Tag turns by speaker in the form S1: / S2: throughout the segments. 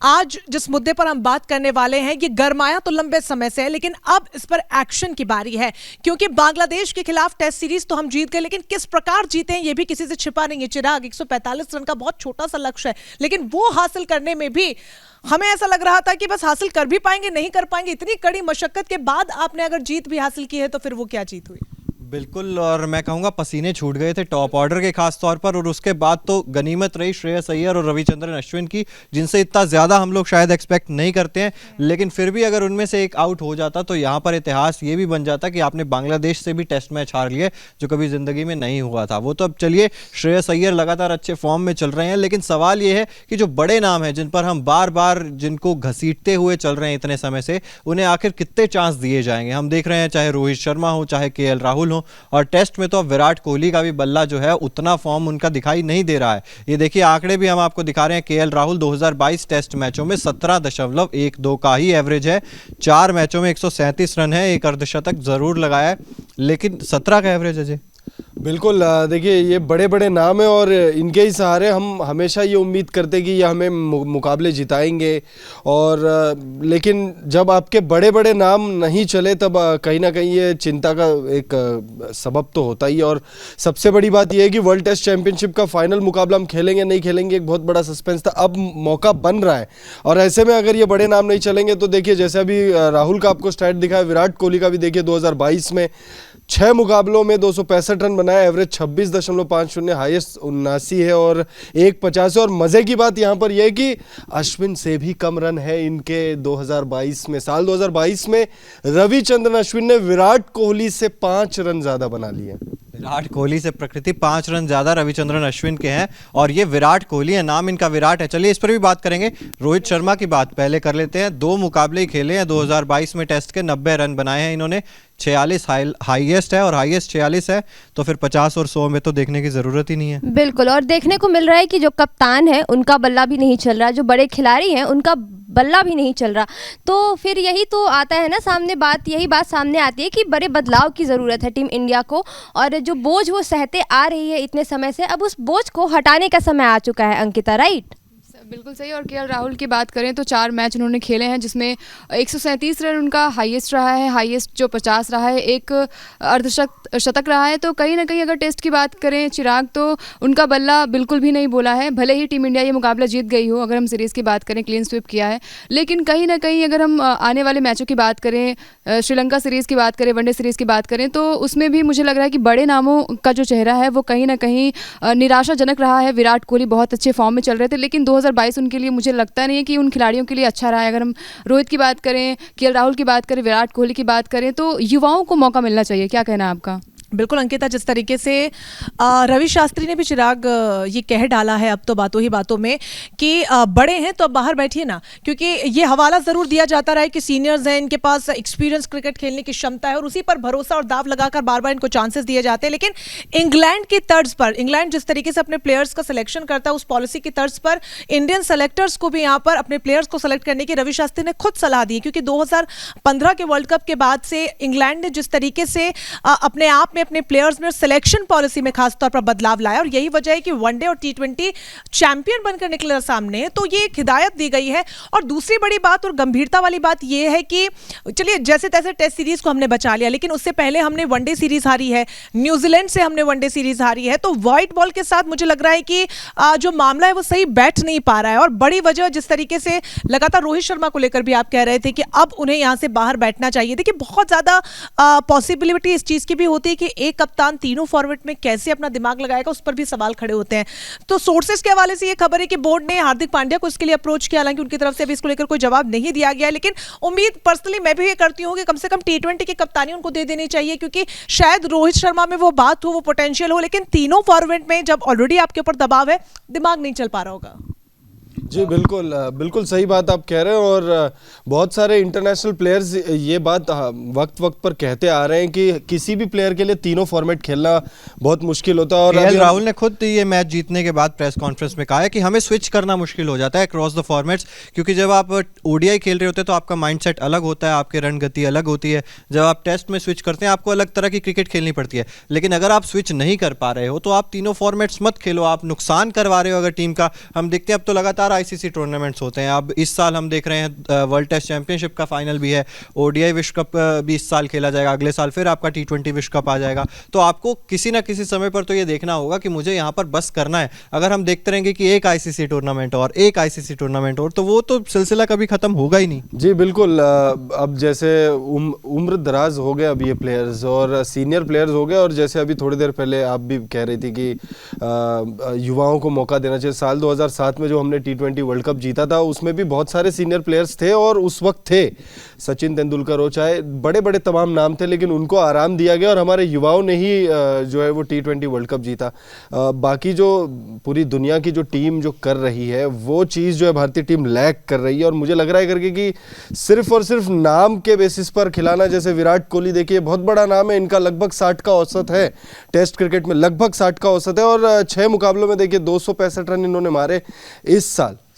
S1: आज जिस मुद्दे पर हम बात करने वाले हैं ये गरमाया तो लंबे समय से है, लेकिन अब इस पर एक्शन की बारी है, क्योंकि बांग्लादेश के खिलाफ टेस्ट सीरीज तो हम जीत गए, लेकिन किस प्रकार जीते हैं ये भी किसी से छिपा नहीं है। चिराग, 145 रन का बहुत छोटा सा लक्ष्य है, लेकिन वो हासिल करने में भी हमें ऐसा लग रहा था कि बस हासिल कर भी पाएंगे, नहीं कर पाएंगे। इतनी कड़ी मशक्कत के बाद आपने अगर जीत भी हासिल की है तो फिर वो क्या जीत हुई?
S2: बिल्कुल, और मैं कहूँगा पसीने छूट गए थे टॉप ऑर्डर के खास तौर पर, और उसके बाद तो गनीमत रही श्रेयस अय्यर और रविचंद्रन अश्विन की, जिनसे इतना ज़्यादा हम लोग शायद एक्सपेक्ट नहीं करते हैं। लेकिन फिर भी अगर उनमें से एक आउट हो जाता तो यहाँ पर इतिहास ये भी बन जाता कि आपने बांग्लादेश से भी टेस्ट मैच हार लिए, जो कभी ज़िंदगी में नहीं हुआ था। वो तो अब चलिए, श्रेयस अय्यर लगातार अच्छे फॉर्म में चल रहे हैं, लेकिन सवाल ये है कि जो बड़े नाम हैं जिन पर हम बार बार जिनको घसीटते हुए चल रहे हैं इतने समय से, उन्हें आखिर कितने चांस दिए जाएंगे। हम देख रहे हैं चाहे रोहित शर्मा हो, चाहे केएल राहुल हो, और टेस्ट में तो अब विराट कोहली का भी बल्ला जो है उतना फॉर्म उनका दिखाई नहीं दे रहा है। ये देखिए आंकड़े भी हम आपको दिखा रहे हैं। केएल राहुल 2022 टेस्ट मैचों में 17.12 का ही एवरेज है, 4 मैचों में 137 रन है, एक अर्धशतक जरूर लगाया है, लेकिन 17 का एवरेज है जी।
S3: बिल्कुल, देखिए ये बड़े बड़े नाम हैं और इनके ही सहारे हम हमेशा ये उम्मीद करते हैं कि ये हमें मुकाबले जिताएंगे। और लेकिन जब आपके बड़े बड़े नाम नहीं चले तब कहीं ना कहीं ये चिंता का एक सबब तो होता ही है। और सबसे बड़ी बात ये है कि वर्ल्ड टेस्ट चैंपियनशिप का फाइनल मुकाबला हम खेलेंगे नहीं खेलेंगे, एक बहुत बड़ा सस्पेंस था। अब मौका बन रहा है, और ऐसे में अगर ये बड़े नाम नहीं चलेंगे तो देखिए, जैसे अभी राहुल का आपको स्टैट दिखा है, विराट कोहली का भी देखिए 2022 में 6 मुकाबलों में 265 रन बनाया, एवरेज 26.50, हाईएस्ट 79 है और 1.50 है। और मजे की बात यहां पर यह है कि अश्विन से भी कम रन है इनके 2022 में। साल 2022 में रविचंद्रन अश्विन ने विराट कोहली से 5 रन ज्यादा बना लिए।
S2: विराट कोहली से प्रकृति 5 रन ज्यादा रविचंद्रन अश्विन के हैं, और ये विराट कोहली है, नाम इनका विराट है। चलिए इस पर भी बात करेंगे। रोहित शर्मा की बात पहले कर लेते हैं। 2 मुकाबले ही खेले हैं 2022 में टेस्ट के, 90 रन बनाए हैं इन्होंने, 46 हाईएस्ट है, और हाईएस्ट 46 है, तो फिर 50 और 100 में तो देखने की जरूरत ही नहीं है।
S4: बिल्कुल, और देखने को मिल रहा है कि जो कप्तान है उनका बल्ला भी नहीं चल रहा, जो बड़े खिलाड़ी हैं उनका बल्ला भी नहीं चल रहा। तो फिर यही तो आता है ना सामने बात, यही बात सामने आती है कि बड़े बदलाव की ज़रूरत है टीम इंडिया को, और जो बोझ वो सहते आ रही है इतने समय से, अब उस बोझ को हटाने का समय आ चुका है। अंकिता, राइट?
S5: बिल्कुल सही। और केएल राहुल की बात करें तो 4 मैच उन्होंने खेले हैं, जिसमें 137 रन उनका हाईएस्ट रहा है, हाईएस्ट जो 50 रहा है, एक अर्धशतक रहा है। तो कहीं ना कहीं अगर टेस्ट की बात करें चिराग, तो उनका बल्ला बिल्कुल भी नहीं बोला है। भले ही टीम इंडिया ये मुकाबला जीत गई हो, अगर हम सीरीज़ की बात करें, क्लीन स्वीप किया है, लेकिन कहीं ना कहीं अगर हम आने वाले मैचों की बात करें, श्रीलंका सीरीज़ की बात करें, वनडे सीरीज़ की बात करें, तो उसमें भी मुझे लग रहा है कि बड़े नामों का जो चेहरा है वो कहीं ना कहीं निराशाजनक रहा है। विराट कोहली बहुत अच्छे फॉर्म में चल रहे थे, लेकिन 2022 उनके लिए मुझे लगता नहीं है कि उन खिलाड़ियों के लिए अच्छा रहा है। अगर हम रोहित की बात करें, केएल राहुल की बात करें, विराट कोहली की बात करें, तो युवाओं को मौका मिलना चाहिए। क्या कहना है आपका?
S1: बिल्कुल अंकिता, जिस तरीके से रवि शास्त्री ने भी चिराग ये कह डाला है अब तो बातों ही बातों में कि बड़े हैं तो अब बाहर बैठिए ना, क्योंकि ये हवाला ज़रूर दिया जाता रहा है कि सीनियर्स हैं, इनके पास एक्सपीरियंस क्रिकेट खेलने की क्षमता है, और उसी पर भरोसा और दाव लगाकर बार बार इनको चांसेस दिए जाते हैं। लेकिन इंग्लैंड की तर्ज पर, इंग्लैंड जिस तरीके से अपने प्लेयर्स का सिलेक्शन करता है, उस पॉलिसी की तर्ज पर इंडियन सेलेक्टर्स को भी यहाँ पर अपने प्लेयर्स को सेलेक्ट करने की रवि शास्त्री ने खुद सलाह दी, क्योंकि 2015 के वर्ल्ड कप के बाद से इंग्लैंड ने जिस तरीके से अपने आप में अपने प्लेयर्स में सिलेक्शन पॉलिसी में खासतौर पर बदलाव लाया, और यही वजह है कि वनडे और T20 चैंपियन बनकर निकले सामने। तो ये एक हिदायत दी गई है। और दूसरी बड़ी बात और गंभीरता वाली बात ये है कि चलिए जैसे तैसे टेस्ट सीरीज को हमने बचा लिया, लेकिन उससे पहले हमने वनडे सीरीज हारी है, न्यूजीलैंड से हमने वनडे सीरीज हारी है। तो व्हाइट बॉल के साथ मुझे लग रहा है कि जो मामला है वो सही बैठ नहीं पा रहा है। और बड़ी वजह जिस तरीके से लगातार रोहित शर्मा को लेकर भी आप कह रहे थे कि अब उन्हें यहां से बाहर बैठना चाहिए। देखिए बहुत ज्यादा पॉसिबिलिटी इस चीज की भी होती है कि एक कप्तान तीनों फॉर्मेट में कैसे अपना दिमाग लगाएगा, उस पर भी सवाल खड़े होते हैं। तो सोर्सेज के हवाले से ये खबर है कि बोर्ड ने हार्दिक पांड्या को इसके लिए अप्रोच किया, हालांकि उनकी तरफ से अभी इसको लेकर कोई जवाब नहीं दिया गया, लेकिन उम्मीद पर्सनली मैं भी ये करती हूँ कि कम से कम T20 की कप्तानी उनको दे देनी चाहिए, क्योंकि शायद रोहित शर्मा में वो बात हो, वो पोटेंशियल हो, लेकिन तीनों फॉर्मेट में जब ऑलरेडी आपके ऊपर दबाव है, दिमाग नहीं चल पा रहा होगा।
S3: जी बिल्कुल, बिल्कुल सही बात आप कह रहे हैं। और बहुत सारे इंटरनेशनल प्लेयर्स ये बात वक्त वक्त पर कहते आ रहे हैं कि किसी भी प्लेयर के लिए तीनों फॉर्मेट खेलना बहुत मुश्किल होता है। और
S2: केएल राहुल ने खुद ये मैच जीतने के बाद प्रेस कॉन्फ्रेंस में कहा है कि हमें स्विच करना मुश्किल हो जाता है क्रॉस द फॉर्मेट्स, क्योंकि जब आप ओडीआई खेल रहे होते हैं तो आपका माइंडसेट अलग होता है, आपकी रन गति अलग होती है। जब आप टेस्ट में स्विच करते हैं आपको अलग तरह की क्रिकेट खेलनी पड़ती है। लेकिन अगर आप स्विच नहीं कर पा रहे हो तो आप तीनों फॉर्मेट्स मत खेलो, आप नुकसान करवा रहे हो अगर टीम का। हम देखते हैं अब तो लगातार लगातार आईसीसी टूर्नामेंट्स होते हैं। अब इस साल हम देख रहे हैं वर्ल्ड टेस्ट चैंपियनशिप का फाइनल भी है, ओडीआई विश्व कप भी इस साल खेला जाएगा, अगले साल फिर आपका टी20 विश्व कप आ जाएगा। तो आपको किसी ना किसी समय पर तो ये देखना होगा कि मुझे यहाँ पर बस करना है। अगर हम देखते रहेंगे कि एक आईसीसी टूर्नामेंट और एक आईसीसी टूर्नामेंट और, तो वो तो सिलसिला कभी खत्म होगा ही नहीं।
S3: जी बिल्कुल। अब जैसे उम्र दराज हो गए अब ये प्लेयर्स, और सीनियर प्लेयर्स हो गए, और जैसे अभी थोड़ी देर पहले आप भी कह रही थी कि युवाओं को मौका देना चाहिए। साल 2007 में जो हमने टी20 वर्ल्ड कप जीता था उसमें भी बहुत सारे सीनियर प्लेयर्स थे, और उस वक्त थे सचिन तेंदुलकर हो, चाहे बड़े बड़े तमाम नाम थे, लेकिन उनको आराम दिया गया और हमारे युवाओं ने ही जो है वो टी20 वर्ल्ड कप जीता। बाकी जो पूरी दुनिया की जो टीम जो कर रही है वो चीज़ जो है भारतीय टीम लैक कर रही है। और मुझे लग रहा है करके कि सिर्फ और सिर्फ नाम के बेसिस पर खिलाना, जैसे विराट कोहली देखिए बहुत बड़ा नाम है, इनका लगभग 60 का औसत है, टेस्ट क्रिकेट में लगभग 60 का औसत है, और 6 मुकाबलों में देखिए 265 रन इन्होंने मारे। इस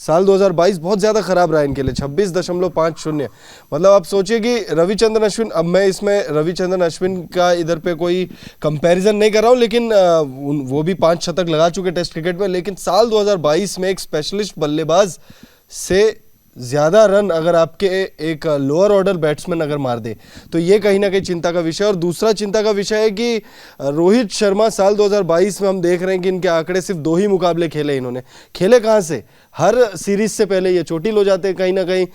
S3: साल 2022 बहुत ज़्यादा ख़राब रहा इनके लिए, 26.50। मतलब आप सोचिए कि रविचंद्रन अश्विन, अब मैं इसमें रविचंद्रन अश्विन का इधर पे कोई कंपैरिजन नहीं कर रहा हूँ, लेकिन वो भी 5 शतक लगा चुके टेस्ट क्रिकेट में, लेकिन साल 2022 में एक स्पेशलिस्ट बल्लेबाज से ज़्यादा रन अगर आपके एक लोअर ऑर्डर बैट्समैन अगर मार दे तो ये कहीं ना कहीं चिंता का विषय है। और दूसरा चिंता का विषय है कि रोहित शर्मा साल 2022 में हम देख रहे हैं कि इनके आंकड़े सिर्फ 2 ही मुकाबले खेले इन्होंने। खेले कहाँ से? हर सीरीज से पहले ये चोटिल हो जाते हैं कहीं ना कहीं,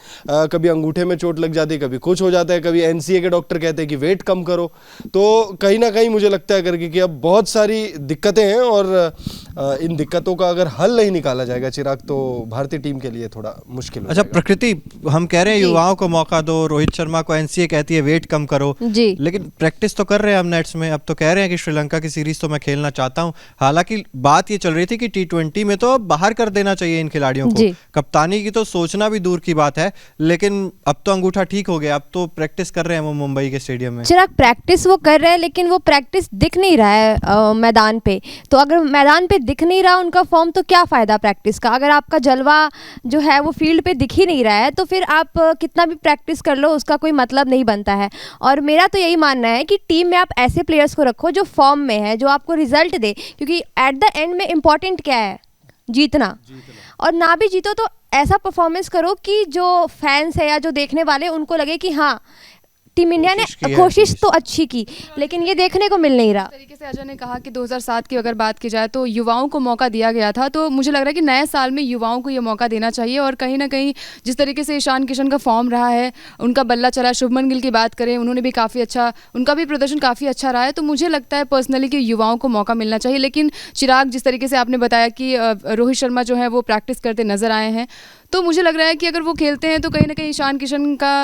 S3: कभी अंगूठे में चोट लग जाती है, कभी कुछ हो जाता है, कभी एनसीए के डॉक्टर कहते हैं कि वेट कम करो। तो कहीं ना कहीं मुझे लगता है करके कि अब बहुत सारी दिक्कतें हैं, और इन दिक्कतों का अगर हल नहीं निकाला जाएगा चिराग, तो भारतीय टीम के लिए थोड़ा मुश्किल हो
S2: अच्छा
S3: जाएगा।
S2: प्रकृति, हम कह रहे हैं युवाओं को मौका दो, रोहित शर्मा को एनसीए कहती है वेट कम करो, लेकिन प्रैक्टिस तो कर रहे हैं हम नेट्स में। अब तो कह रहे हैं कि श्रीलंका की सीरीज तो मैं खेलना चाहता हूं। हालांकि बात ये चल रही थी कि टी20 में तो अब बाहर कर देना चाहिए इन खिलाड़ियों को, कप्तानी की तो सोचना भी दूर की बात है, लेकिन अब तो अंगूठा ठीक हो गया, अब तो प्रैक्टिस कर रहे हैं वो मुंबई के स्टेडियम में।
S4: चिराग, प्रैक्टिस वो कर रहे हैं, लेकिन वो प्रैक्टिस दिख नहीं रहा है मैदान पे। तो अगर मैदान पे दिख नहीं रहा उनका फॉर्म, तो क्या फ़ायदा प्रैक्टिस का? अगर आपका जलवा जो है वो फील्ड पे दिख ही नहीं रहा है, तो फिर आप कितना भी प्रैक्टिस कर लो उसका कोई मतलब नहीं बनता है। और मेरा तो यही मानना है कि टीम में आप ऐसे प्लेयर्स को रखो जो फॉर्म में है, जो आपको रिजल्ट दे, क्योंकि एट द एंड में इम्पॉर्टेंट क्या है? जीतना। और ना भी जीतो तो ऐसा परफॉर्मेंस करो कि जो फैंस है या जो देखने वाले उनको लगे कि हाँ टीम इंडिया ने कोशिश तो अच्छी की, लेकिन ये देखने को मिल नहीं रहा।
S5: तरीके से अजय ने कहा कि 2007 की अगर बात की जाए तो युवाओं को मौका दिया गया था, तो मुझे लग रहा है कि नए साल में युवाओं को ये मौका देना चाहिए। और कहीं ना कहीं जिस तरीके से ईशान किशन का फॉर्म रहा है, उनका बल्ला चला, शुभमन गिल की बात करें, उन्होंने भी काफ़ी अच्छा, उनका भी प्रदर्शन काफ़ी अच्छा रहा है। तो मुझे लगता है पर्सनली कि युवाओं को मौका मिलना चाहिए। लेकिन चिराग, जिस तरीके से आपने बताया कि रोहित शर्मा जो है वो प्रैक्टिस करते नजर आए हैं, तो मुझे लग रहा है कि अगर वो खेलते हैं तो कहीं ना कहीं ईशान किशन का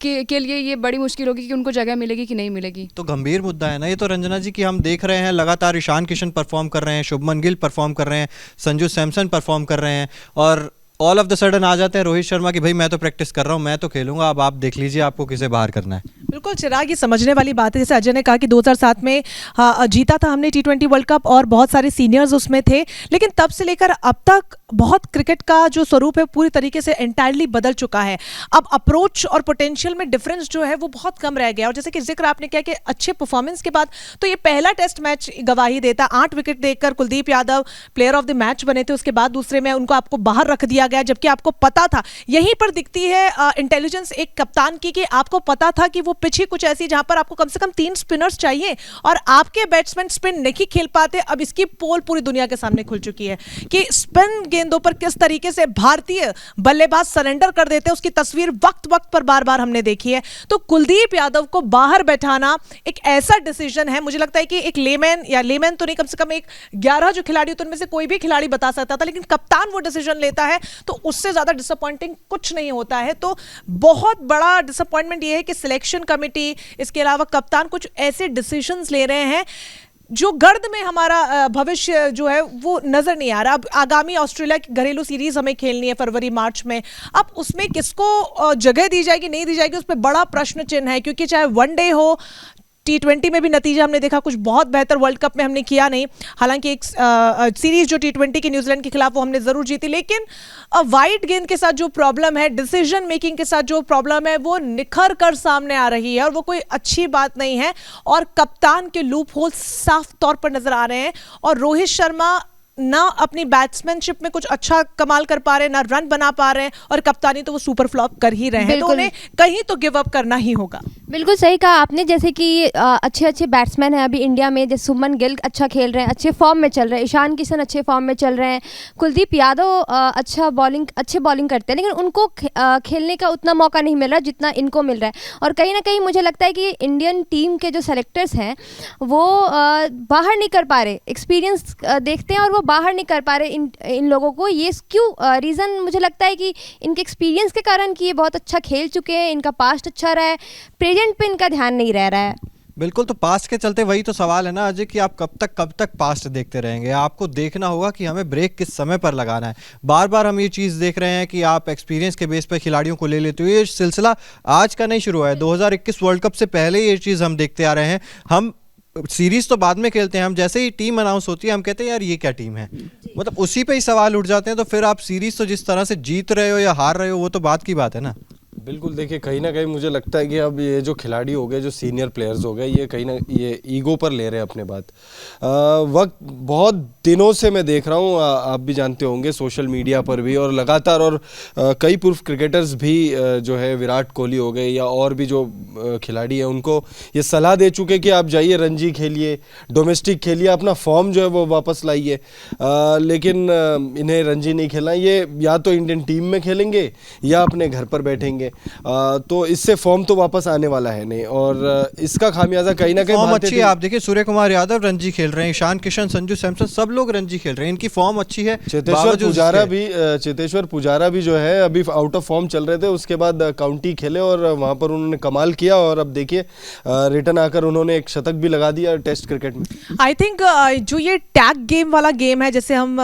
S5: के लिए ये बड़ी मुश्किल होगी कि उनको जगह मिलेगी कि नहीं मिलेगी।
S2: तो गंभीर मुद्दा है ना ये तो रंजना जी, कि हम देख रहे हैं लगातार ईशान किशन परफॉर्म कर रहे हैं, शुभमन गिल परफॉर्म कर रहे हैं, संजू सैमसन परफॉर्म कर रहे हैं, और ऑल ऑफ द सडन आ जाते हैं रोहित शर्मा की भाई मैं तो प्रैक्टिस कर रहा हूं, मैं तो खेलूंगा, अब आप देख लीजिए आपको किसे बाहर करना है।
S1: बिल्कुल चिराग, ये समझने वाली बात है। जैसे अजय ने कहा कि 2007 में जीता था हमने टी20 वर्ल्ड कप और बहुत सारे सीनियर्स उसमें थे, लेकिन तब से लेकर अब तक बहुत क्रिकेट का जो स्वरूप है पूरी तरीके से एंटायरली बदल चुका है। अब अप्रोच और पोटेंशियल में डिफरेंस जो है वो बहुत कम रह गया। और जैसे कि जिक्र आपने किया कि अच्छे परफॉर्मेंस के बाद तो ये पहला टेस्ट मैच गवाही देता। 8 विकेट देकर Kuldeep Yadav player of the match बने थे, उसके बाद दूसरे में उनको आपको बाहर रख दिया गया, जबकि आपको पता था। यहीं पर दिखती है इंटेलिजेंस एक कप्तान की, कि आपको पता था कि वो पिच ही कुछ ऐसी जहां पर आपको कम से कम 3 स्पिनर्स चाहिए और आपके बैट्समैन स्पिन नहीं खेल पाते। अब इसकी पोल पूरी दुनिया के सामने खुल चुकी है कि स्पिन गेंदों पर किस तरीके से भारतीय बल्लेबाज सरेंडर कर देते हैं, उसकी तस्वीर वक्त वक्त पर बार बार हमने देखी है। तो कुलदीप यादव को बाहर बैठाना एक ऐसा डिसीजन है, मुझे लगता है कि एक लेमैन, या लेमैन तो नहीं, कम से कम एक 11 जो खिलाड़ी होते उनमें से कोई भी खिलाड़ी बता सकता था, लेकिन कप्तान वो डिसीजन लेता है तो उससे ज्यादा डिसअपॉइंटिंग कुछ नहीं होता है। तो बहुत बड़ा डिसअपॉइंटमेंट ये है कि सिलेक्शन कमेटी, इसके अलावा कप्तान कुछ ऐसे डिसीजंस ले रहे हैं जो गर्द में हमारा भविष्य जो है वो नजर नहीं आ रहा। अब आगामी ऑस्ट्रेलिया की घरेलू सीरीज हमें खेलनी है फरवरी मार्च में, अब उसमें किसको जगह दी जाएगी नहीं दी जाएगी उस पर बड़ा प्रश्न चिन्ह है, क्योंकि चाहे वनडे हो, टी20 में भी नतीजा हमने देखा कुछ बहुत बेहतर वर्ल्ड कप में हमने किया नहीं। हालांकि एक सीरीज जो टी20 की न्यूजीलैंड के खिलाफ वो हमने जरूर जीती, लेकिन वाइड गेंद के साथ जो प्रॉब्लम है, डिसीजन मेकिंग के साथ जो प्रॉब्लम है वो निखर कर सामने आ रही है और वो कोई अच्छी बात नहीं है। और कप्तान के लूप होल साफ तौर पर नजर आ रहे हैं और रोहित शर्मा ना अपनी बैट्समैनशिप में कुछ अच्छा कमाल कर पा रहे हैं, ना रन बना पा रहे हैं, और कप्तानी तो वो सुपर फ्लॉप कर ही रहे हैं, तो उन्हें कहीं तो गिव अप करना ही होगा।
S4: बिल्कुल सही कहा आपने, जैसे कि अच्छे अच्छे बैट्समैन हैं अभी इंडिया में, जैसे सुमन गिल अच्छा खेल रहे हैं, अच्छे फॉर्म में चल रहे हैं, ईशान किशन अच्छे फॉर्म में चल रहे हैं, कुलदीप यादव अच्छे बॉलिंग करते हैं, लेकिन उनको खेलने का उतना मौका नहीं मिल रहा जितना इनको मिल रहा है। और कहीं ना कहीं मुझे लगता है कि इंडियन टीम के जो सेलेक्टर्स हैं वो बाहर नहीं कर पा रहे, एक्सपीरियंस देखते हैं और वो बाहर नहीं कर पा रहे इन लोगों को। ये क्यों रीज़न मुझे लगता है कि इनके एक्सपीरियंस के कारण, कि ये बहुत अच्छा खेल चुके हैं, इनका पास्ट अच्छा रहा है, प्रेजेंट पे इनका ध्यान नहीं रह रहा है।
S2: बिल्कुल, तो पास्ट के चलते वही तो सवाल है ना अजय, कि आप कब तक पास्ट देखते रहेंगे। आपको देखना होगा कि हमें ब्रेक किस समय पर लगाना है। बार बार हम ये चीज़ देख रहे हैं कि आप एक्सपीरियंस के बेस पर खिलाड़ियों को ले लेते हो। ये सिलसिला आज का नहीं शुरू हुआ है, 2021 वर्ल्ड कप से पहले ये चीज़ हम देखते आ रहे हैं। हम सीरीज तो बाद में खेलते हैं, हम जैसे ही टीम अनाउंस होती है हम कहते हैं यार ये क्या टीम है, मतलब उसी पे ही सवाल उठ जाते हैं। तो फिर आप सीरीज तो जिस तरह से जीत रहे हो या हार रहे हो वो तो बात की बात है ना।
S3: बिल्कुल, देखिए कहीं ना कहीं मुझे लगता है कि अब ये जो खिलाड़ी हो गए, जो सीनियर प्लेयर्स हो गए, ये कहीं ना ये ईगो पर ले रहे हैं अपने बात। वक्त बहुत दिनों से मैं देख रहा हूँ, आप भी जानते होंगे सोशल मीडिया पर भी, और लगातार, और कई पूर्व क्रिकेटर्स भी जो है विराट कोहली हो गए या और भी जो खिलाड़ी हैं उनको ये सलाह दे चुके कि आप जाइए रणजी खेलिए, डोमेस्टिक खेलिए, अपना फॉर्म जो है वो वापस लाइए। लेकिन इन्हें रणजी नहीं खेलना, ये या तो इंडियन टीम में खेलेंगे या अपने घर पर बैठेंगे। तो इससे फॉर्म तो वापस आने वाला है नहीं, और इसका खामियाजा कहीं ना कहीं
S2: फॉर्म अच्छी है। आप देखिए सूर्य कुमार यादव रणजी खेल रहे हैं, ईशान किशन, संजू सैमसन, सब लोग रणजी खेल रहे हैं, इनकी फॉर्म अच्छी है।
S3: चेतेश्वर पुजारा भी जो है अभी आउट ऑफ फॉर्म चल रहे थे, उसके बाद काउंटी खेले और वहां पर उन्होंने कमाल किया, और अब देखिए रिटर्न आकर उन्होंने एक शतक भी लगा दिया टेस्ट क्रिकेट में।
S1: आई थिंक जो ये टैग गेम वाला गेम है, जैसे हम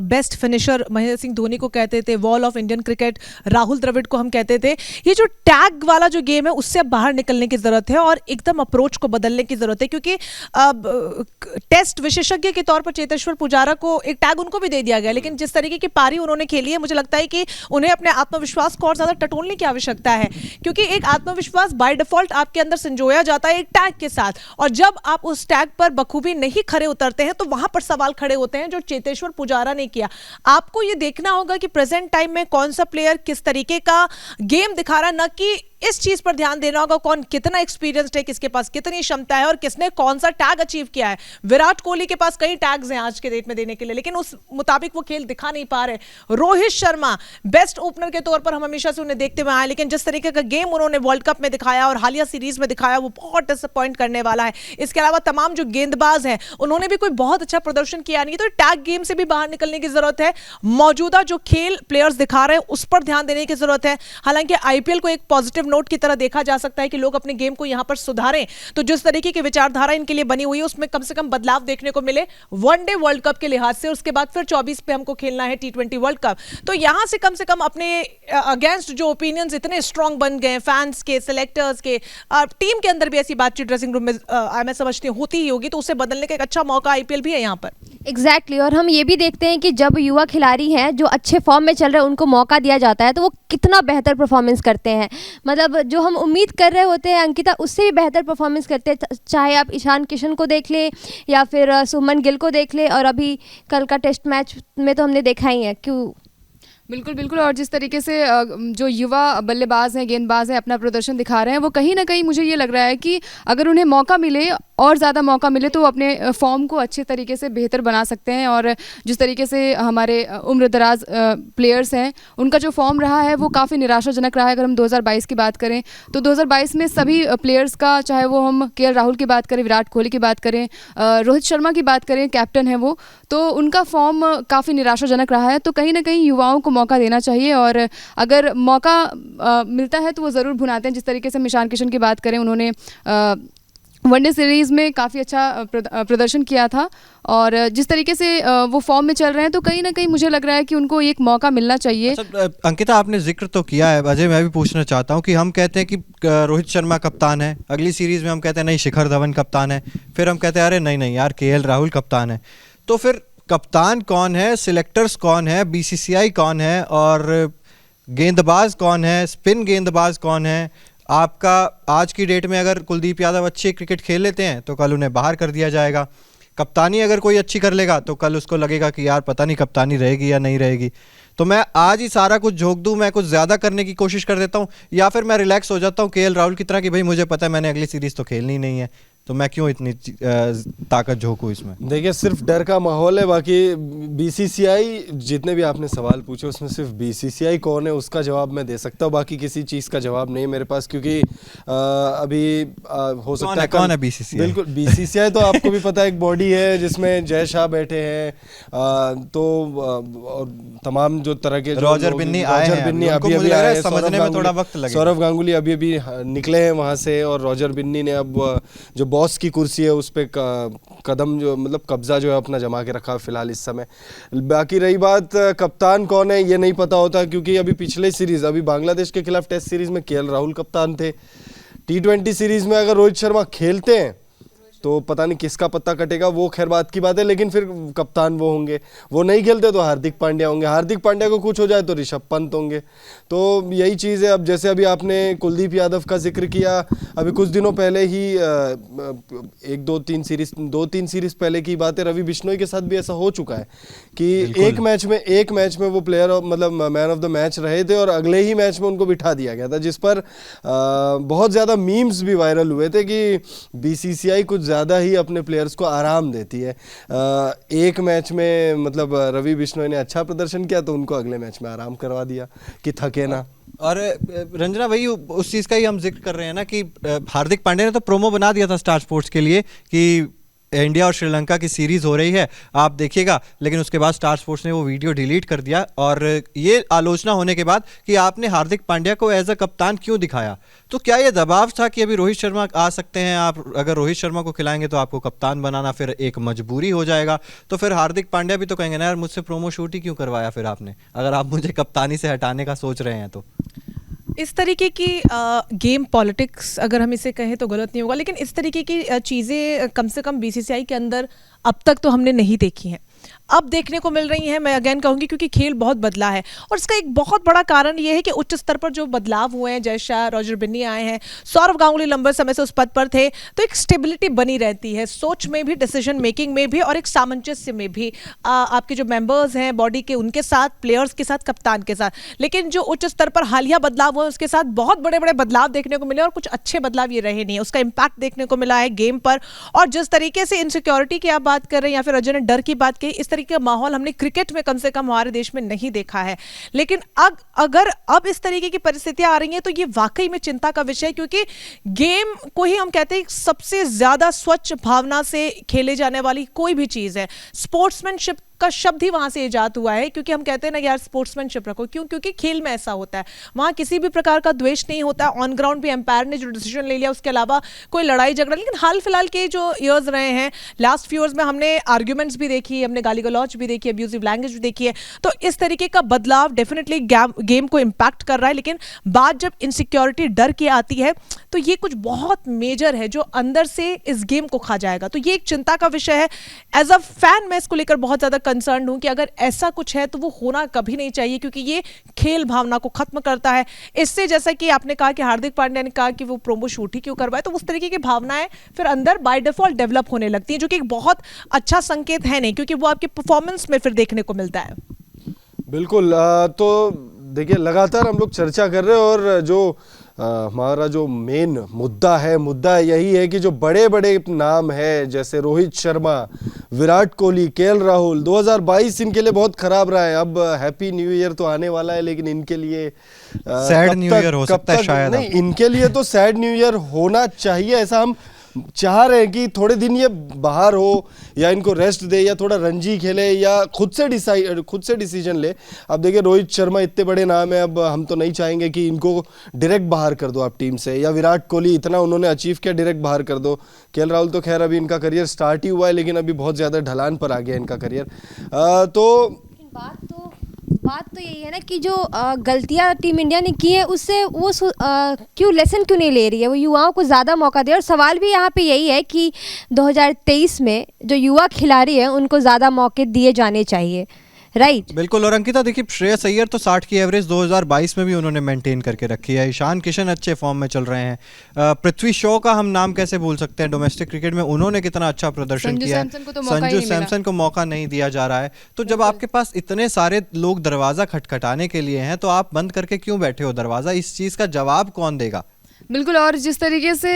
S1: बेस्ट फिनिशर महेंद्र सिंह धोनी को कहते थे, wall of Indian cricket Rahul Dravid को हम कहते थे, ये जो टैग वाला जो गेम है उससे अब बाहर निकलने की जरूरत है और एकदम अप्रोच को बदलने की जरूरत है। क्योंकि टेस्ट विशेषज्ञ के तौर पर चेतेश्वर पुजारा को एक टैग उनको भी दे दिया गया, लेकिन जिस तरीके की पारी उन्होंने खेली है मुझे लगता है कि उन्हें अपने आत्मविश्वास को और ज्यादा टटोलने की आवश्यकता है, क्योंकि एक आत्मविश्वास बाय डिफॉल्ट आपके अंदर संजोया जाता है एक टैग के साथ, और जब आप उस टैग पर बखूबी नहीं खड़े उतरते हैं तो वहां पर सवाल खड़े होते हैं, जो चेतेश्वर पुजारा ने किया। आपको यह देखना होगा कि प्रेजेंट टाइम में कौन सा प्लेयर किस तरीके का गेम दिखा रहा, न कि इस चीज पर ध्यान देना होगा कौन कितना एक्सपीरियंस्ड है, किसके पास कितनी क्षमता है और किसने कौन सा टैग अचीव किया है। विराट कोहली के पास कई टैग्स हैं आज के डेट में देने के लिए, लेकिन उस मुताबिक वो खेल दिखा नहीं पा रहे। रोहित शर्मा बेस्ट ओपनर के तौर पर हम हमेशा से उन्हें देखते हुए आए, लेकिन जिस तरीके का गेम उन्होंने वर्ल्ड कप में दिखाया और हालिया सीरीज में दिखाया वो बहुत डिसअपॉइंट करने वाला है। इसके अलावा तमाम जो गेंदबाज हैं उन्होंने भी कोई बहुत अच्छा प्रदर्शन किया नहीं, तो टैग गेम से भी बाहर निकलने की जरूरत है। मौजूदा जो खेल प्लेयर्स दिखा रहे हैं उस पर ध्यान देने की जरूरत है। हालांकि आईपीएल को एक पॉजिटिव नोट की तरह देखा जा सकता है कि लोग अपने गेम को यहां पर सुधारें, तो जिस तरीके की विचारधारा इनके लिए बनी हुई है उसमें कम से कम बदलाव देखने को मिले वनडे वर्ल्ड कप के लिहाज से। उसके बाद फिर 24 पे हमको खेलना है T20 वर्ल्ड कप, तो यहां से कम अपने अगेंस्ट जो ओपिनियंस इतने स्ट्रांग बन गए फैंस के, सिलेक्टर्स के, टीम के अंदर भी ऐसी बातचीत ड्रेसिंग रूम में मैं समझती हूं होती ही होगी, तो उसे बदलने का एक अच्छा मौका आईपीएल भी है यहां पर।
S4: एग्जैक्टली और हम ये भी देखते हैं कि जब युवा खिलाड़ी हैं जो अच्छे फॉर्म में चल रहे हैं उनको मौका दिया जाता है तो वो कितना बेहतर परफॉर्मेंस करते हैं। मतलब जो हम उम्मीद कर रहे होते हैं अंकिता, उससे भी बेहतर परफॉर्मेंस करते हैं। चाहे आप ईशान किशन को देख ले या फिर सुमन गिल को देख ले, और अभी कल का टेस्ट मैच में तो हमने देखा ही है। क्यों?
S5: बिल्कुल बिल्कुल, और जिस तरीके से जो युवा बल्लेबाज हैं, गेंदबाज हैं, अपना प्रदर्शन दिखा रहे हैं, वो कहीं ना कहीं मुझे ये लग रहा है कि अगर उन्हें मौका मिले और ज़्यादा मौका मिले तो वो अपने फॉर्म को अच्छे तरीके से बेहतर बना सकते हैं। और जिस तरीके से हमारे उम्र दराज प्लेयर्स हैं उनका जो फॉर्म रहा है वो काफ़ी निराशाजनक रहा है। अगर हम 2022 की बात करें तो 2022 में सभी प्लेयर्स का, चाहे वो हम KL राहुल की बात करें, विराट कोहली की बात करें, रोहित शर्मा की बात करें, कैप्टन है वो, तो उनका फॉर्म काफ़ी निराशाजनक रहा है। तो कहीं ना कहीं युवाओं को मौका देना चाहिए, और अगर मौका मिलता है तो वो ज़रूर भुनाते हैं। जिस तरीके से ईशान किशन की बात करें, उन्होंने वनडे सीरीज़ में काफ़ी अच्छा प्रदर्शन किया था, और जिस तरीके से वो फॉर्म में चल रहे हैं तो कहीं ना कहीं मुझे लग रहा है कि उनको एक मौका मिलना चाहिए।
S2: अच्छा, अंकिता आपने जिक्र तो किया है, अजय मैं भी पूछना चाहता हूं कि हम कहते हैं कि रोहित शर्मा कप्तान है, अगली सीरीज़ में हम कहते हैं नहीं शिखर धवन कप्तान है, फिर हम कहते हैं अरे नहीं यार KL राहुल कप्तान है। तो फिर कप्तान कौन है, सिलेक्टर्स कौन है, BCCI कौन है, और गेंदबाज कौन है, स्पिन गेंदबाज कौन है? आपका आज की डेट में अगर कुलदीप यादव अच्छे क्रिकेट खेल लेते हैं तो कल उन्हें बाहर कर दिया जाएगा। कप्तानी अगर कोई अच्छी कर लेगा तो कल उसको लगेगा कि यार पता नहीं कप्तानी रहेगी या नहीं रहेगी, तो मैं आज ही सारा कुछ झोंक दूं, मैं कुछ ज़्यादा करने की कोशिश कर देता हूं, या फिर मैं रिलैक्स हो जाता हूं केएल राहुल की तरह कि भाई मुझे पता है मैंने अगली सीरीज़ तो खेलनी ही नहीं है, तो मैं क्यों इतनी ताकत झोंकूं इसमें।
S3: देखिए सिर्फ डर का माहौल है, बाकी बीसीसीआई जितने भी आपने सवाल पूछे उसमें सिर्फ बीसीसीआई कौन है उसका जवाब मैं दे सकता हूँ, बाकी किसी चीज़ का जवाब नहीं मेरे पास, क्योंकि अभी हो सकता है
S2: कौन है बीसीसीआई?
S3: बिल्कुल बीसीसीआई तो आपको भी पता है एक बॉडी है जिसमें जय शाह बैठे हैं, तो तमाम जो तरह के
S2: रॉजर बिन्नी आए हैं,
S3: अभी
S2: मुझे लग रहा है समझने में थोड़ा वक्त लगेगा।
S3: सौरव गांगुली अभी अभी निकले हैं वहाँ से, और रॉजर बिन्नी ने अब जो बॉस की कुर्सी है उस पर कदम जो मतलब कब्जा जो है अपना जमा के रखा फिलहाल इस समय। बाकी रही बात कप्तान कौन है ये नहीं पता होता, क्योंकि अभी पिछले सीरीज अभी बांग्लादेश के खिलाफ टेस्ट सीरीज में केएल राहुल कप्तान थे, T20 सीरीज में अगर रोहित शर्मा खेलते हैं तो पता नहीं किसका पत्ता कटेगा, वो खैर बात की बात है, लेकिन फिर कप्तान वो होंगे, वो नहीं खेलते तो हार्दिक पांड्या होंगे, हार्दिक पांड्या को कुछ हो जाए तो ऋषभ पंत होंगे, तो यही चीज़ है। अब जैसे अभी आपने कुलदीप यादव का जिक्र किया, अभी कुछ दिनों पहले ही दो तीन सीरीज पहले की बात है, रवि बिश्नोई के साथ भी ऐसा हो चुका है कि एक मैच में वो प्लेयर मतलब मैन ऑफ द मैच रहे थे और अगले ही मैच में उनको बिठा दिया गया था, जिस पर बहुत ज़्यादा मीम्स भी वायरल हुए थे कि बीसीसीआई कुछ ज़्यादा ही अपने प्लेयर्स को आराम देती है। एक मैच में मतलब रवि बिश्नोई ने अच्छा प्रदर्शन किया तो उनको अगले मैच में आराम करवा दिया कि थके ना।
S2: और रंजना भाई उस चीज़ का ही हम जिक्र कर रहे हैं ना कि हार्दिक पांड्या ने तो प्रोमो बना दिया था स्टार स्पोर्ट्स के लिए कि इंडिया और श्रीलंका की सीरीज हो रही है आप देखिएगा, लेकिन उसके बाद स्टार स्पोर्ट्स ने वो वीडियो डिलीट कर दिया, और ये आलोचना होने के बाद कि आपने हार्दिक पांड्या को एज अ कप्तान क्यों दिखाया। तो क्या ये दबाव था कि अभी रोहित शर्मा आ सकते हैं, आप अगर रोहित शर्मा को खिलाएंगे तो आपको कप्तान बनाना फिर एक मजबूरी हो जाएगा, तो फिर हार्दिक पांड्या भी तो कहेंगे ना यार मुझसे प्रोमो शूट ही क्यों करवाया फिर आपने, अगर आप मुझे कप्तानी से हटाने का सोच रहे हैं तो।
S1: इस तरीके की गेम पॉलिटिक्स अगर हम इसे कहें तो गलत नहीं होगा, लेकिन इस तरीके की चीज़ें कम से कम बीसीसीआई के अंदर अब तक तो हमने नहीं देखी हैं, अब देखने को मिल रही हैं। मैं अगेन कहूंगी क्योंकि खेल बहुत बदला है, और इसका एक बहुत बड़ा कारण ये है कि उच्च स्तर पर जो बदलाव हुए हैं, जय शाह, रॉजर बिन्नी आए हैं, सौरव गांगुली लंबे समय से उस पद पर थे, तो एक स्टेबिलिटी बनी रहती है सोच में भी, डिसीजन मेकिंग में भी, और एक सामंजस्य में भी आपके जो मेंबर्स हैं बॉडी के उनके साथ, प्लेयर्स के साथ, कप्तान के साथ। लेकिन जो उच्च स्तर पर हालिया बदलाव हुए उसके साथ बहुत बड़े बड़े बदलाव देखने को मिले, और कुछ अच्छे बदलाव ये रहे नहीं, उसका इंपैक्ट देखने को मिला है गेम पर। और जिस तरीके से इनसिक्योरिटी की आप बात कर रहे हैं या फिर अजय ने डर की बात की, इस तरीके का माहौल हमने क्रिकेट में कम से कम हमारे देश में नहीं देखा है। लेकिन अगर अब इस तरीके की परिस्थितियां आ रही हैं तो ये वाकई में चिंता का विषय है, क्योंकि गेम को ही हम कहते हैं सबसे ज्यादा स्वच्छ भावना से खेले जाने वाली कोई भी चीज है। स्पोर्ट्समैनशिप का शब्द ही वहां से इजाद हुआ है, क्योंकि हम कहते हैं ना यार स्पोर्ट्समैनशिप रखो, क्योंकि खेल में ऐसा होता है, वहां किसी भी प्रकार का द्वेष नहीं होता। ऑन ग्राउंड भी एम्पायर ने जो डिसीजन ले लिया उसके अलावा कोई लड़ाई झगड़ा। लेकिन हाल फिलहाल के जो ईयर्स रहे हैं, लास्ट फ्यू ईयर्स में हमने आर्ग्यूमेंट्स भी देखी, हमने गाली गलौज भी देखी, अब्यूजिव लैंग्वेज भी देखी है, तो इस तरीके का बदलाव डेफिनेटली गेम को इम्पैक्ट कर रहा है। लेकिन बात जब इनसिक्योरिटी, डर की आती है, तो ये कुछ बहुत मेजर है जो अंदर से इस गेम को खा जाएगा, तो ये एक चिंता का विषय है। एज अ फैन मैं इसको लेकर बहुत ज्यादा कंसर्न हूं कि अगर ऐसा कुछ है तो वो होना कभी नहीं चाहिए, क्योंकि ये खेल भावना को खत्म करता है। इससे जैसा कि आपने कहा कि हार्दिक पांड्या ने कहा कि वो प्रोमो शूट ही क्यों करवाए, तो उस तरीके की भावनाएं फिर अंदर बाय डिफॉल्ट डेवलप होने लगती हैं, जो कि एक बहुत अच्छा संकेत है नहीं, क्योंकि वो आपके परफॉर्मेंस में फिर देखने को मिलता है।
S3: बिल्कुल। तो देखिए लगातार हम लोग चर्चा कर रहे हैं, और जो हमारा जो मेन मुद्दा यही है कि जो बड़े बड़े नाम है जैसे रोहित शर्मा, विराट कोहली, केएल राहुल, 2022 इनके लिए बहुत खराब रहा है। अब हैप्पी न्यू ईयर तो आने वाला है, लेकिन इनके लिए
S2: सैड न्यू ईयर हो सकता है शायद।
S3: नहीं, इनके लिए तो सैड न्यू ईयर होना चाहिए, ऐसा हम चाह रहे हैं कि थोड़े दिन ये बाहर हो, या इनको रेस्ट दे, या थोड़ा रणजी खेले, या खुद से डिसीजन ले। अब देखिए रोहित शर्मा इतने बड़े नाम है, अब हम तो नहीं चाहेंगे कि इनको डायरेक्ट बाहर कर दो आप टीम से, या विराट कोहली इतना उन्होंने अचीव किया, डायरेक्ट बाहर कर दो। केएल राहुल तो खैर अभी इनका करियर स्टार्ट ही हुआ है, लेकिन अभी बहुत ज़्यादा ढलान पर आ गया इनका करियर।
S4: बात तो यही है ना कि जो गलतियां टीम इंडिया ने की है उससे वो क्यों लेसन क्यों नहीं ले रही है, वो युवाओं को ज़्यादा मौका दे। और सवाल भी यहाँ पे यही है कि 2023 में जो युवा खिलाड़ी हैं उनको ज़्यादा मौके दिए जाने चाहिए। राइट।
S2: बिल्कुल। और अंकिता देखिए, श्रेयस अय्यर तो 60 की एवरेज 2022 में भी उन्होंने मेंटेन करके रखी है। ईशान किशन अच्छे फॉर्म में चल रहे हैं। पृथ्वी शॉ का हम नाम कैसे भूल सकते हैं, डोमेस्टिक क्रिकेट में उन्होंने कितना अच्छा प्रदर्शन
S5: संजू
S2: किया है।
S5: सैमसन को तो मौका ही
S2: संजू
S5: नहीं मिला।
S2: सैमसन को मौका नहीं दिया जा रहा है। तो जब आपके पास इतने सारे लोग दरवाजा खटखटाने के लिए हैं, तो आप बंद करके क्यों बैठे हो दरवाजा? इस चीज का जवाब कौन देगा?
S5: बिल्कुल। और जिस तरीके से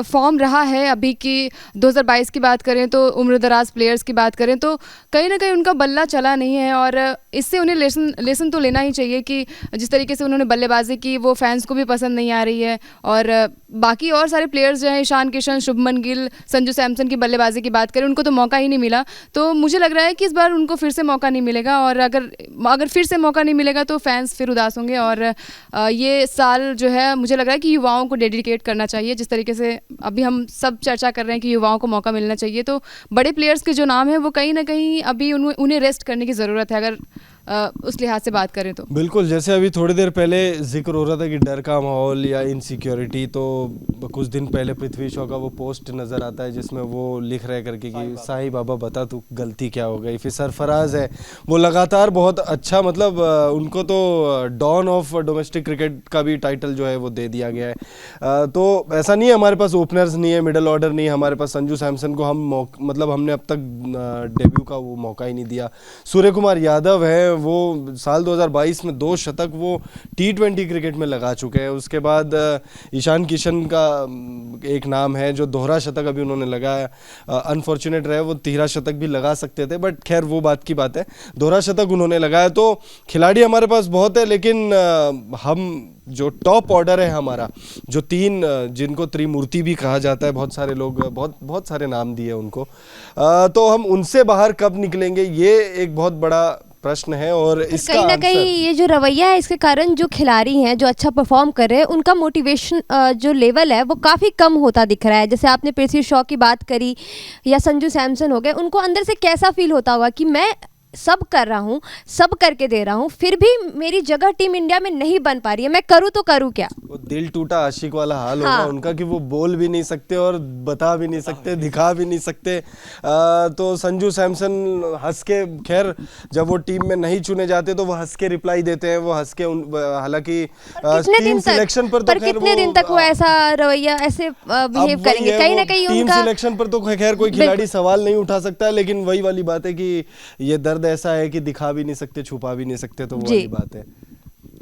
S5: फॉर्म रहा है अभी की 2022 की बात करें तो उम्रदराज प्लेयर्स की बात करें तो कहीं ना कहीं उनका बल्ला चला नहीं है, और इससे उन्हें लेसन तो लेना ही चाहिए कि जिस तरीके से उन्होंने बल्लेबाजी की वो फैंस को भी पसंद नहीं आ रही है। और बाकी और सारे प्लेयर्स जो हैं, ईशान किशन, शुभमन गिल, संजू सैमसन की बल्लेबाजी की बात करें, उनको तो मौका ही नहीं मिला। तो मुझे लग रहा है कि इस बार उनको फिर से मौका नहीं मिलेगा, और अगर फिर से मौका नहीं मिलेगा तो फैंस फिर उदास होंगे। और ये साल जो है मुझे लग रहा है कि युवाओं को डेडिकेट करना चाहिए। जिस तरीके से अभी हम सब चर्चा कर रहे हैं कि युवाओं को मौका मिलना चाहिए, तो बड़े प्लेयर्स के जो नाम है वो कहीं ना कहीं अभी उन्हें रेस्ट करने की ज़रूरत है, अगर उस लिहाज से बात करें तो।
S3: बिल्कुल। जैसे अभी थोड़ी देर पहले जिक्र हो रहा था कि डर का माहौल या इनसिक्योरिटी, तो कुछ दिन पहले पृथ्वी शॉ का वो पोस्ट नज़र आता है जिसमें वो लिख रहे करके कि साईं बाबा बता तू गलती क्या हो गई। फिर सरफराज है, वो लगातार बहुत अच्छा, मतलब उनको तो डॉन ऑफ डोमेस्टिक क्रिकेट का भी टाइटल जो है वो दे दिया गया है। तो ऐसा नहीं है हमारे पास ओपनर्स नहीं है, मिडल ऑर्डर नहीं है हमारे पास। संजू सैमसन को हमने अब तक डेब्यू का वो मौका ही नहीं दिया। सूर्य कुमार यादव है, वो साल 2022 में 2 शतक वो T20 क्रिकेट में लगा चुके हैं। उसके बाद ईशान किशन का एक नाम है जो दोहरा शतक अभी उन्होंने लगाया। अनफॉर्चुनेट रहे, वो तीसरा शतक भी लगा सकते थे, बट खैर वो बात की बात है। दोहरा शतक उन्होंने लगाया। तो खिलाड़ी हमारे पास बहुत है, लेकिन हम जो टॉप ऑर्डर है हमारा, जो 3 जिनको त्रिमूर्ति भी कहा जाता है, बहुत सारे लोग बहुत सारे नाम दिए उनको, तो हम उनसे बाहर कब निकलेंगे, ये एक बहुत बड़ा प्रश्न है। और इसका
S4: कहीं ना कहीं ये जो रवैया है, इसके कारण जो खिलाड़ी हैं जो अच्छा परफॉर्म कर रहे हैं, उनका मोटिवेशन जो लेवल है वो काफ़ी कम होता दिख रहा है। जैसे आपने पृथ्वी शॉ की बात करी या संजू सैमसन हो गए, उनको अंदर से कैसा फील होता होगा कि मैं सब कर रहा हूँ, सब करके दे रहा हूँ, फिर भी मेरी जगह टीम इंडिया में नहीं बन पा रही है, मैं करूँ तो करूँ क्या? वो
S3: दिल टूटा आशिक वाला हाल होगा उनका कि वो बोल भी नहीं सकते और बता भी नहीं सकते, दिखा भी नहीं सकते। तो संजू सैमसन हंस के, खैर जब वो टीम में नहीं चुने जाते तो वो हंस के रिप्लाई देते हैं, वो हंस के, हालांकि टीम सिलेक्शन पर तो
S4: कितने दिन तक वो ऐसा रवैया ऐसे बिहेव करेंगे? कहीं ना कहीं
S3: टीम सिलेक्शन पर तो खैर कोई खिलाड़ी सवाल नहीं उठा सकता है, लेकिन वही वाली बात है कि ये दर्द ऐसा है कि दिखा भी नहीं सकते, छुपा भी नहीं सकते, तो वो वाली बात है।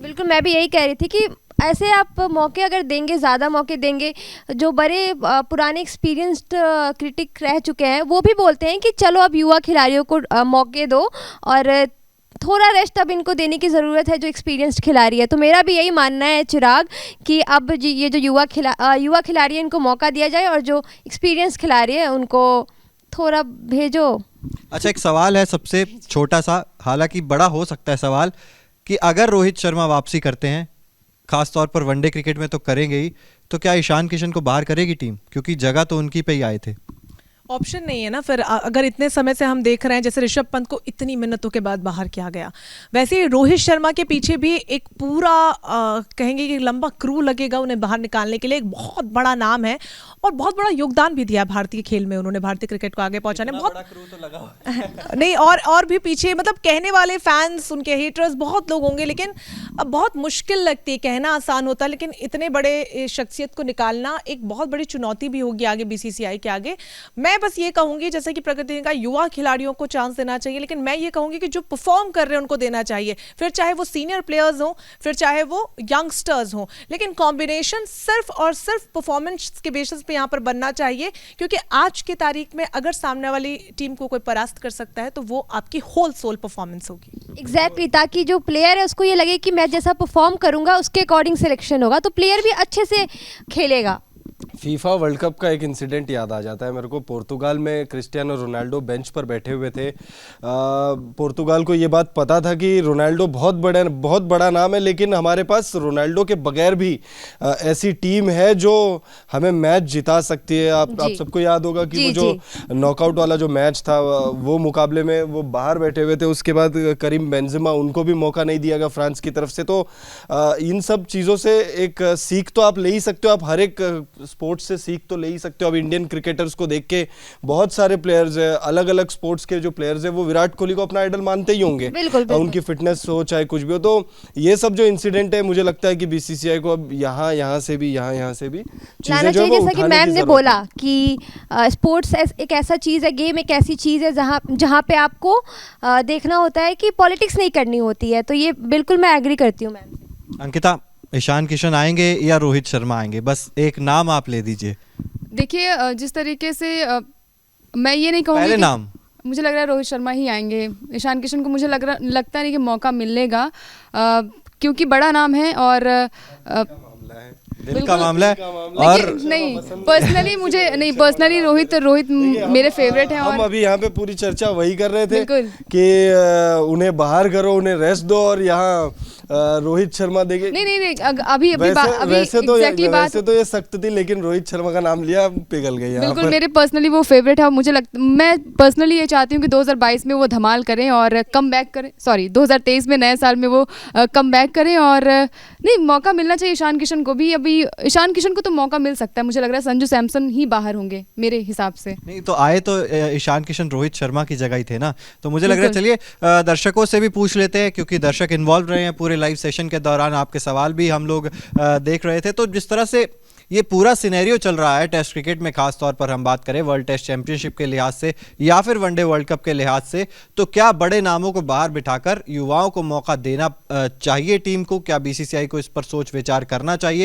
S4: बिल्कुल, मैं भी यही कह रही थी कि ऐसे आप मौके अगर देंगे, ज़्यादा मौके देंगे, जो बड़े पुराने एक्सपीरियंस्ड क्रिटिक रह चुके हैं वो भी बोलते हैं कि चलो अब युवा खिलाड़ियों को मौके दो और थोड़ा रेस्ट अब इनको देने की ज़रूरत है जो एक्सपीरियंस्ड खिलाड़ी है। तो मेरा भी यही मानना है चिराग कि अब ये जो युवा खिलाड़ी है इनको मौका दिया जाए और जो एक्सपीरियंस खिलाड़ी है उनको थोड़ा भेजो।
S2: अच्छा, एक सवाल है सबसे छोटा सा, हालांकि बड़ा हो सकता है सवाल, कि अगर रोहित शर्मा वापसी करते हैं, खास तौर पर वनडे क्रिकेट में तो करेंगे ही, तो क्या ईशान किशन को बाहर करेगी टीम? क्योंकि जगह तो उनकी पे ही आए थे।
S1: ऑप्शन नहीं है ना फिर। अगर इतने समय से हम देख रहे हैं, जैसे ऋषभ पंत को इतनी मिन्नतों के बाद बाहर किया गया, वैसे ही रोहित शर्मा के पीछे भी एक पूरा कहेंगे कि लंबा क्रू लगेगा उन्हें बाहर निकालने के लिए। एक बहुत बड़ा नाम है और बहुत बड़ा योगदान भी दिया भारतीय खेल में उन्होंने, भारतीय क्रिकेट को आगे पहुंचाने में। बहुत बड़ा क्रू तो लगा नहीं, और भी पीछे, मतलब कहने वाले फैंस, उनके हेटर्स बहुत लोग होंगे, लेकिन अब बहुत मुश्किल लगती है। कहना आसान होता है, लेकिन इतने बड़े शख्सियत को निकालना एक बहुत बड़ी चुनौती भी होगी आगे बीसीसीआई के आगे। मैं बस ये कहूंगी, जैसे कि प्रगति ने कहा, युवा खिलाड़ियों को चांस देना चाहिए, लेकिन मैं ये कहूंगी कि जो परफॉर्म कर रहे हैं उनको देना चाहिए, फिर चाहे वो सीनियर प्लेयर्स हो, फिर चाहे वो यंगस्टर्स हो, लेकिन कॉम्बिनेशन सिर्फ और सिर्फ परफॉर्मेंस के बेसिस पे यहाँ पर बनना चाहिए। क्योंकि आज की तारीख में अगर सामने वाली टीम को कोई परास्त कर सकता है तो वो आपकी होल सोल परफॉर्मेंस होगी।
S4: एग्जैक्टली, ताकि जो प्लेयर है उसको ये लगे कि मैं जैसा परफॉर्म करूंगा उसके अकॉर्डिंग सिलेक्शन होगा, तो प्लेयर भी अच्छे से खेलेगा।
S3: फीफा वर्ल्ड कप का एक इंसिडेंट याद आ जाता है मेरे को। पुर्तगाल में क्रिस्टियानो रोनाल्डो बेंच पर बैठे हुए थे। पुर्तगाल को ये बात पता था कि रोनाल्डो बहुत बड़ा नाम है, लेकिन हमारे पास रोनाल्डो के बगैर भी ऐसी टीम है जो हमें मैच जिता सकती है। आप सबको याद होगा कि वो जो नॉकआउट वाला जो मैच था, वो मुकाबले में वो बाहर बैठे हुए थे। उसके बाद करीम बेंजेमा, उनको भी मौका नहीं दिया गया फ्रांस की तरफ से। तो इन सब चीज़ों से एक सीख तो आप ले ही सकते हो। आप हर एक स्पोर्ट्स से सीख तो ले ही सकते हो। अब इंडियन क्रिकेटर्स को देख के बहुत सारे प्लेयर्स हैं, अलग अलग स्पोर्ट्स के जो प्लेयर्स हैं वो विराट कोहली को अपना आइडल मानते ही होंगे।
S4: बिल्कुल, बिल्कुल।
S3: उनकी फिटनेस हो चाहे कुछ भी हो, तो ये सब जो इंसिडेंट है मुझे लगता है कि बीसीसीआई को अब यहाँ से भी चीजें
S4: लाना
S3: जो है
S4: चाहिए।
S3: वो
S4: जैसा कि
S3: उठाने
S4: मैम
S3: की
S4: ने
S3: जरूरत
S4: बोला
S3: है।
S4: कि स्पोर्ट्स एक ऐसा चीज़ है, गेम एक ऐसी चीज़ है जहाँ पे आपको देखना होता है कि पॉलिटिक्स नहीं करनी होती है। तो ये बिल्कुल मैं एग्री करती हूँ मैम से।
S2: अंकिता, ईशान किशन आएंगे या रोहित शर्मा आएंगे? बस एक नाम आप ले दीजिए।
S5: देखिए जिस तरीके से मैं ये नहीं कहूँगी
S2: पहले
S5: कि-
S2: नाम
S5: मुझे लग रहा है रोहित शर्मा ही आएंगे। ईशान किशन को मुझे लगता नहीं कि मौका मिलेगा, क्योंकि बड़ा नाम है और
S2: दिल का मामला है। और
S5: नहीं पर्सनली रोहित मेरे फेवरेट हैं।
S3: हम
S5: और
S3: अभी यहाँ पे पूरी चर्चा वही कर रहे थे
S5: बिल्कुल।
S3: कि उन्हें बाहर करो, उन्हें रेस्ट दो, और यहाँ रोहित शर्मा देखे।
S5: नहीं अभी
S3: वैसे
S5: एग्जैक्टली बात
S3: तो ये सख्त थी, लेकिन रोहित शर्मा का नाम लिया, पिघल गई यहाँ
S5: बिल्कुल
S3: पर।
S5: मेरे पर्सनली वो फेवरेट है। और मैं पर्सनली ये चाहती हूँ कि 2022 में वो धमाल करें और कम बैक करें। 2023 में नए साल में वो कम बैक करें। और नहीं, मौका मिलना चाहिए ईशान किशन को भी। अभी ईशान किशन को तो मौका मिल सकता है। मुझे लग रहा है संजू सैमसन ही बाहर होंगे मेरे हिसाब से।
S2: नहीं तो आए तो ईशान किशन रोहित शर्मा की जगह ही थे ना, तो मुझे लग रहा है चलिए दर्शकों से भी पूछ लेते हैं, क्योंकि दर्शक इन्वॉल्व रहे हैं पूरे लाइव सेशन के दौरान। आपके सवाल भी हम लोग देख रहे थे। तो जिस तरह से ये पूरा सिनेरियो चल रहा है टेस्ट क्रिकेट में, खास तौर पर हम बात करें वर्ल्ड टेस्ट चैंपियनशिप के लिहाज से या फिर वनडे वर्ल्ड कप के लिहाज से, तो क्या बड़े नामों को बाहर बिठाकर युवाओं को मौका देना चाहिए टीम को? क्या बीसीसीआई को इस पर सोच विचार करना चाहिए?